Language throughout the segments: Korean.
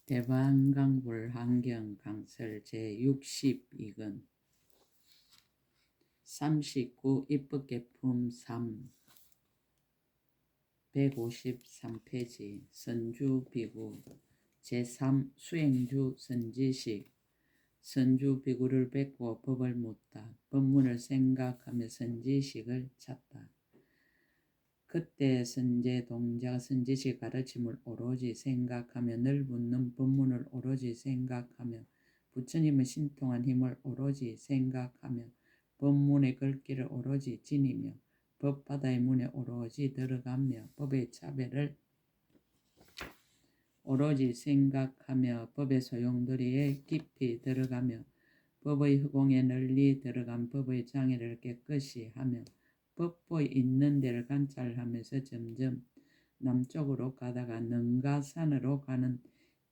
대반강불 환경 강설 제62권 39 입법개품 3 153페이지 선주비구 제3 수행주 선지식 선주비구를 뵙고 법을 묻다. 법문을 생각하며 선지식을 찾다. 그때 선제동자가 선지식 가르침을 오로지 생각하며 늘 묻는 법문을 오로지 생각하며 부처님의 신통한 힘을 오로지 생각하며 법문의 글귀를 오로지 지니며 법바다의 문에 오로지 들어가며 법의 차별을 오로지 생각하며 법의 소용돌이에 깊이 들어가며 법의 허공에 널리 들어간 법의 장애를 깨끗이 하며 법보이 있는 데를 관찰하면서 점점 남쪽으로 가다가 능가산으로 가는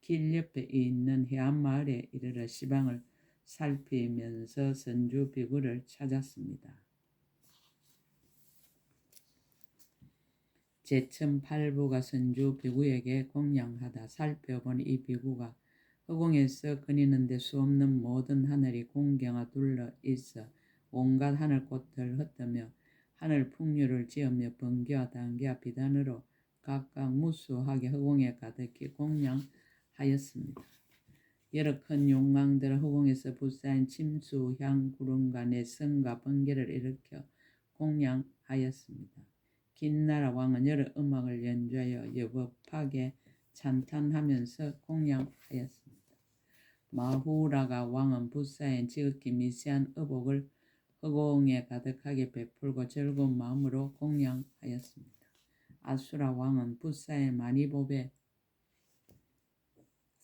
길 옆에 있는 해안마을에 이르러 시방을 살피면서 선주비구를 찾았습니다. 제1008부가 선주비구에게 공양하다. 살펴보니 이 비구가 허공에서 거니는데 수없는 모든 하늘이 공경하 둘러 있어 온갖 하늘꽃을 흩으며 하늘 풍류를 지으며 번개와 단개와 비단으로 각각 무수하게 허공에 가득히 공양하였습니다. 여러 큰 용왕들 허공에서 불사인 침수, 향, 구름과 내성과 번개를 일으켜 공양하였습니다. 긴나라 왕은 여러 음악을 연주하여 여법하게 찬탄하면서 공양하였습니다. 마후라가 왕은 불사인 지극히 미세한 의복을 허공에 가득하게 베풀고 즐거운 마음으로 공양하였습니다. 아수라 왕은 불사의 만이법에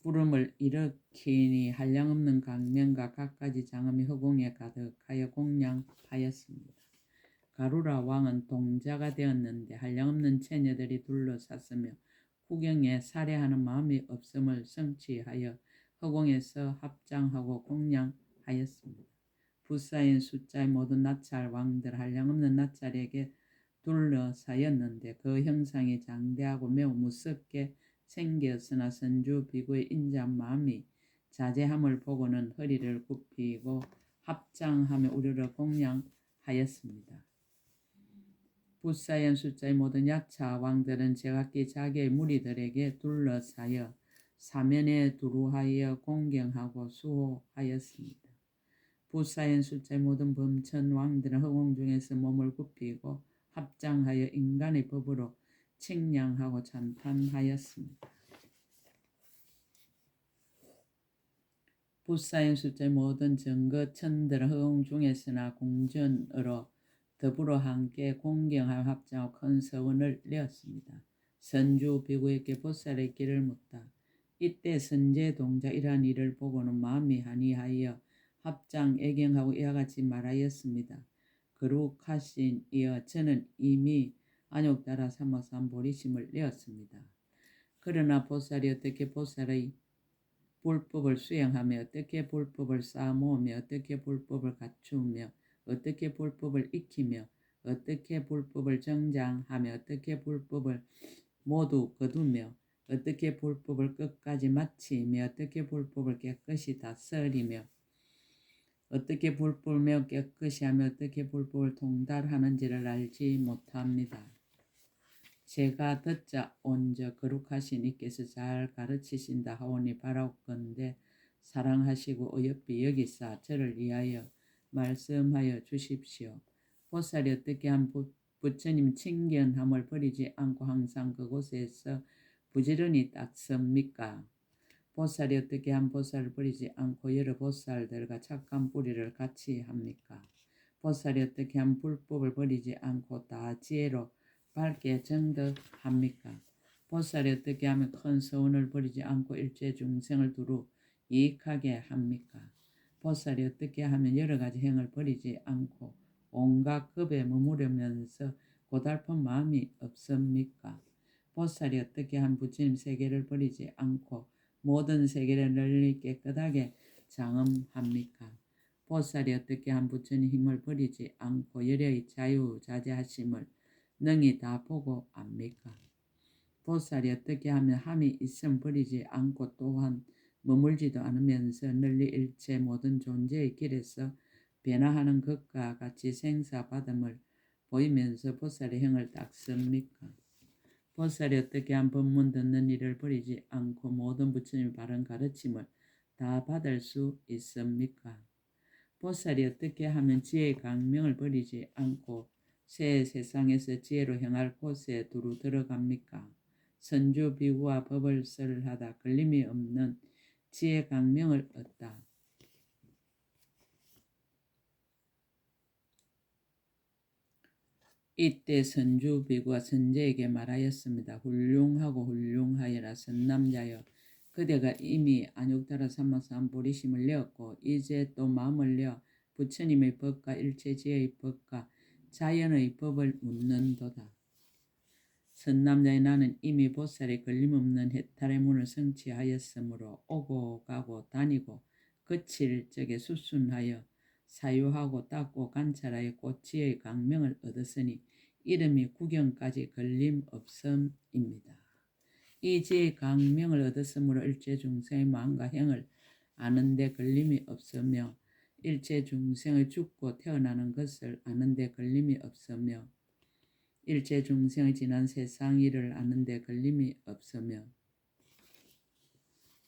구름을 일으키니 한량없는 강명과 갖가지 장엄이 허공에 가득하여 공양하였습니다. 가루라 왕은 동자가 되었는데 한량없는 처녀들이 둘러쌌으며 구경에 살해하는 마음이 없음을 성취하여 허공에서 합장하고 공양하였습니다. 불사인 숫자의 모든 나찰 왕들 한량없는 나찰에게 둘러싸였는데 그 형상이 장대하고 매우 무섭게 생겼으나 선주비구의 인자한 마음이 자제함을 보고는 허리를 굽히고 합장하며 우르르 공양하였습니다. 불사인 숫자의 모든 야차 왕들은 제각기 자기의 무리들에게 둘러싸여 사면에 두루하여 공경하고 수호하였습니다. 불사인 숫자의 모든 범천 왕들은 허공 중에서 몸을 굽히고 합장하여 인간의 법으로 칭량하고 찬탄하였습니다. 불사인 숫자의 모든 정거천들은 허공 중에서나 공전으로 더불어 함께 공경하여 합장하고 큰 서원을 내었습니다. 선주비구에게 보살의 길을 묻다. 이때 선제동자 이러한 일을 보고는 마음이 한이하여 합장 애경하고 이와 같이 말하였습니다. 거룩하신 이여, 저는 이미 안욕따라 삼어서 한 보리심을 내었습니다. 그러나 보살이 어떻게 보살의 불법을 수행하며 어떻게 불법을 쌓아모으며 어떻게 불법을 갖추며 어떻게 불법을 익히며 어떻게 불법을 정장하며 어떻게 불법을 모두 거두며 어떻게 불법을 끝까지 마치며 어떻게 불법을 깨끗이 다스리며 어떻게 불법을 매우 깨끗이 하며 어떻게 불법을 통달하는지를 알지 못합니다. 제가 듣자 온저 거룩하신 이께서 잘 가르치신다 하오니 바라옵건대 사랑하시고 어여삐 여기사 저를 위하여 말씀하여 주십시오. 보살이 어떻게 한 부처님 친견함을 버리지 않고 항상 그곳에서 부지런히 닦습니까? 보살이 어떻게 한 보살을 버리지 않고 여러 보살들과 착한 뿌리를 같이 합니까? 보살이 어떻게 한 불법을 버리지 않고 다 지혜로 밝게 정덕합니까? 보살이 어떻게 하면 큰 서원을 버리지 않고 일체 중생을 두루 이익하게 합니까? 보살이 어떻게 하면 여러 가지 행을 버리지 않고 온갖 급에 머무르면서 고달픈 마음이 없습니까? 보살이 어떻게 한 부처님 세계를 버리지 않고 모든 세계를 널리 깨끗하게 장엄합니까? 보살이 어떻게 한 부처님 힘을 버리지 않고 열의 자유자재하심을 능히 다 보고 압니까? 보살이 어떻게 하면 함이 있음 버리지 않고 또한 머물지도 않으면서 널리 일체 모든 존재의 길에서 변화하는 것과 같이 생사받음을 보이면서 보살의 형을 닦습니까? 보살이 어떻게 한 법문 듣는 일을 버리지 않고 모든 부처님의 바른 가르침을 다 받을 수 있습니까? 보살이 어떻게 하면 지혜의 강명을 버리지 않고 새 세상에서 지혜로 행할 곳에 두루 들어갑니까? 선주 비구와 법을 설하다 걸림이 없는 지혜 강명을 얻다. 이때 선주 비구가 선제에게 말하였습니다. 훌륭하고 훌륭하여라 선남자여, 그대가 이미 안육다라 삼마삼 보리심을 내었고 이제 또 마음을 내어 부처님의 법과 일체지혜의 법과 자연의 법을 묻는도다. 선남자의 나는 이미 보살의 걸림없는 해탈의 문을 성취하였으므로 오고 가고 다니고 거칠 적에 수순하여 사유하고 닦고 관찰하여 꽃지의 강명을 얻었으니 이름이 구경까지 걸림없음입니다. 이 지의 강명을 얻었으므로 일체 중생의 마음과 행을 아는데 걸림이 없으며 일체 중생의 죽고 태어나는 것을 아는데 걸림이 없으며 일체 중생의 지난 세상 일을 아는데 걸림이 없으며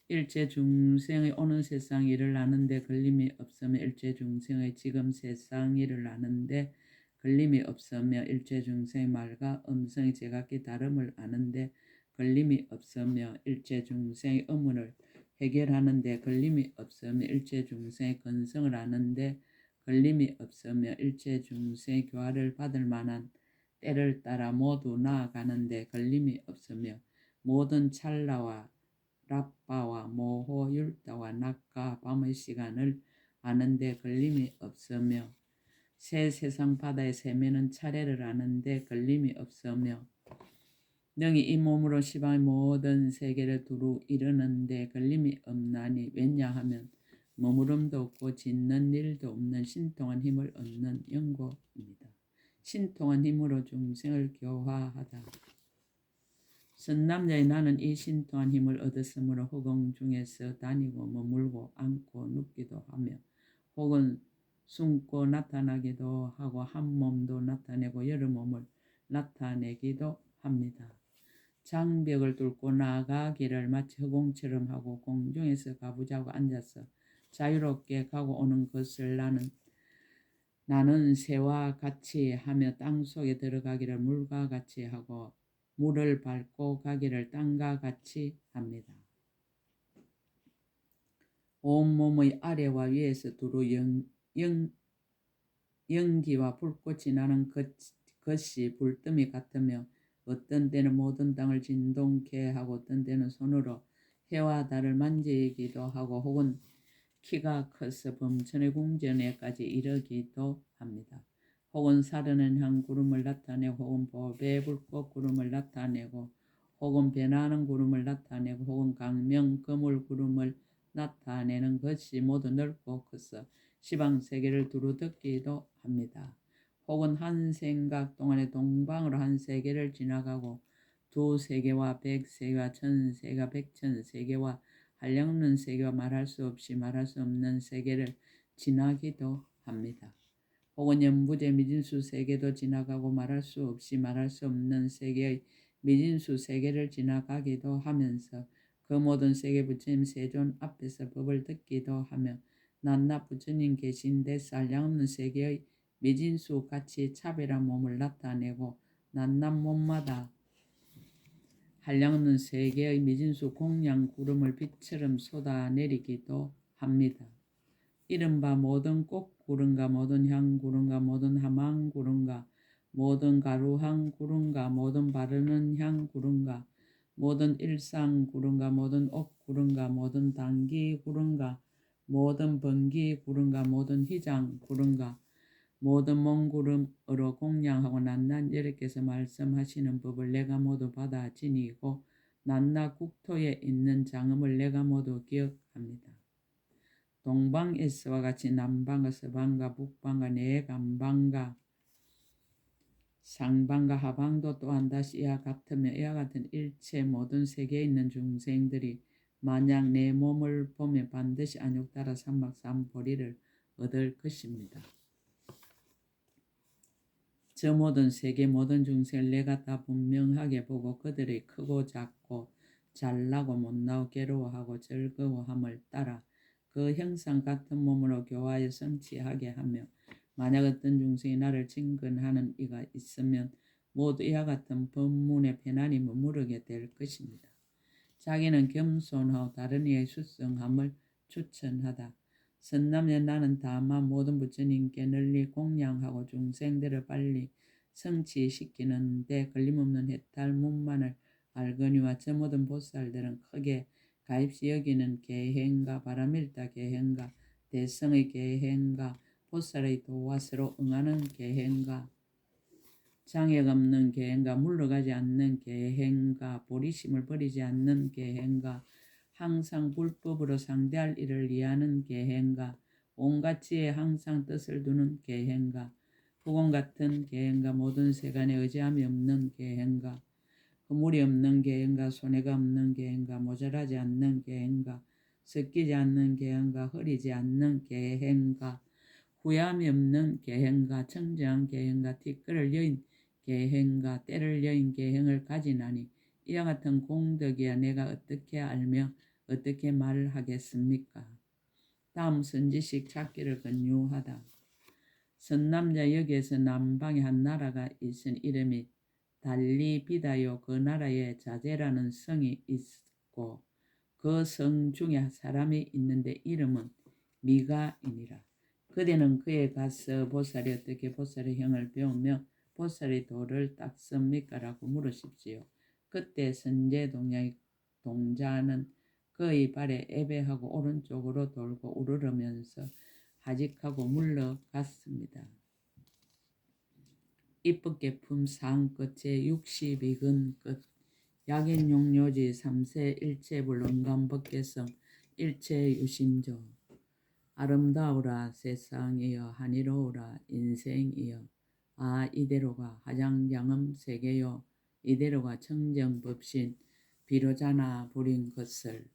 일체 중생의 오는 세상 일을 아는데 걸림이 없으며 일체 중생의 지금 세상 일을 아는데 걸림이 없으며 일체 중생의 말과 음성의 제각기 다름을 아는데 걸림이 없으며 일체 중생의 의문을 해결하는데 걸림이 없으며 일체 중생의 근성을 아는데 걸림이 없으며 일체 중생의 교화를 받을 만한 때를 따라 모두 나아가는데 걸림이 없으며 모든 찰나와 랍바와 모호, 율다와 낮과 밤의 시간을 아는데 걸림이 없으며 새 세상 바다의 세면은 차례를 아는데 걸림이 없으며 능히 이 몸으로 시방의 모든 세계를 두루 이르는데 걸림이 없나니 왜냐하면 머무름도 없고 짓는 일도 없는 신통한 힘을 얻는 연고입니다. 신통한 힘으로 중생을 교화하다. 선남자의 나는 이 신통한 힘을 얻었으므로 허공 중에서 다니고 머물고 앉고 눕기도 하며 혹은 숨고 나타나기도 하고 한 몸도 나타내고 여러 몸을 나타내기도 합니다. 장벽을 뚫고 나아가기를 마치 허공처럼 하고 공중에서 가부좌고 앉아서 자유롭게 가고 오는 것을 나는 새와 같이 하며 땅속에 들어가기를 물과 같이 하고 물을 밟고 가기를 땅과 같이 합니다. 온몸의 아래와 위에서 두루 연기와 불꽃이 나는 것이 불뜸이 같으며 어떤 때는 모든 땅을 진동케 하고 어떤 때는 손으로 해와 달을 만지기도 하고 혹은 키가 커서 범천의 궁전에까지 이르기도 합니다. 혹은 사르는 향 구름을 나타내고 혹은 보배 불꽃 구름을 나타내고 혹은 변하는 구름을 나타내고 혹은 강명 거물 구름을 나타내는 것이 모두 넓고 커서 시방세계를 두루 덮기도 합니다. 혹은 한 생각 동안에 동방으로 한 세계를 지나가고 두 세계와 백세계와 천세계와 백천세계와 한량없는 세계와 말할 수 없이 말할 수 없는 세계를 지나기도 합니다. 혹은 연부제 미진수 세계도 지나가고 말할 수 없이 말할 수 없는 세계의 미진수 세계를 지나가기도 하면서 그 모든 세계 부처님 세존 앞에서 법을 듣기도 하며 낱낱 부처님 계신 데서 한량없는 세계의 미진수 같이 차별한 몸을 나타내고 낱낱 몸마다 한량없는 세계의 미진수 공양 구름을 빛처럼 쏟아내리기도 합니다. 이른바 모든 꽃구름과 모든 향구름과 모든 하망구름과 모든 가루향구름과 모든 바르는 향구름과 모든 일상구름과 모든 옥구름과 모든 당기구름과 모든 번기구름과 모든 희장구름과 모든 몽구름으로 공양하고 낱낱 여러께서 말씀하시는 법을 내가 모두 받아 지니고 낱낱 국토에 있는 장엄을 내가 모두 기억합니다. 동방에서와 같이 남방과 서방과 북방과 내간방과 상방과 하방도 또한 다시 이와 같으며 이와 같은 일체 모든 세계에 있는 중생들이 만약 내 몸을 보면 반드시 안욕따라 삼박삼보리를 얻을 것입니다. 저 모든 세계 모든 중생을 내가 다 분명하게 보고 그들의 크고 작고 잘나고 못나고 괴로워하고 즐거워함을 따라 그 형상 같은 몸으로 교화에 성취하게 하며 만약 어떤 중생이 나를 친근하는 이가 있으면 모두 이와 같은 법문의 편안히 머무르게 될 것입니다. 자기는 겸손하고 다른 이의 수성함을 추천하다. 선남의 나는 다만 모든 부처님께 널리 공양하고 중생들을 빨리 성취시키는 데 걸림없는 해탈문만을 알거니와 저 모든 보살들은 크게 가입시 여기는 계행과 바라밀다 계행과 대성의 계행과 보살의 도화스로 응하는 계행과 장애 없는 계행과 물러가지 않는 계행과 보리심을 버리지 않는 계행과 항상 불법으로 상대할 일을 이해하는 계행과 온갖 지혜에 항상 뜻을 두는 계행과 후공 같은 계행과 모든 세간에 의지함이 없는 계행과 허물이 없는 계행과 손해가 없는 계행과 모자라지 않는 계행과 섞이지 않는 계행과 흐리지 않는 계행과 후회함이 없는 계행과 청정한 계행과 티끌을 여인 계행과 때를 여인 계행을 가지나니 이와 같은 공덕이야 내가 어떻게 알며 어떻게 말하겠습니까? 다음 선지식 찾기를 권유하다. 선남자 여기에서 남방에 한 나라가 있은 이름이 달리비다요. 그 나라에 자제라는 성이 있고 그 성 중에 사람이 있는데 이름은 미가이니라. 그대는 그에 가서 보살이 어떻게 보살의 형을 배우며 보살의 도를 닦습니까? 라고 물으십시오. 그때 선제 동자는 그의 발에 애배하고 오른쪽으로 돌고 우르르면서 하직하고 물러갔습니다. 입법계품 상 끝에 62근 끝 약인용료지 3세 일체불 응감법계성 일체유심조 아름다우라 세상이여 한이로우라 인생이여 아 이대로가 하장양음 세계요 이대로가 청정법신 비로자나 부린 것을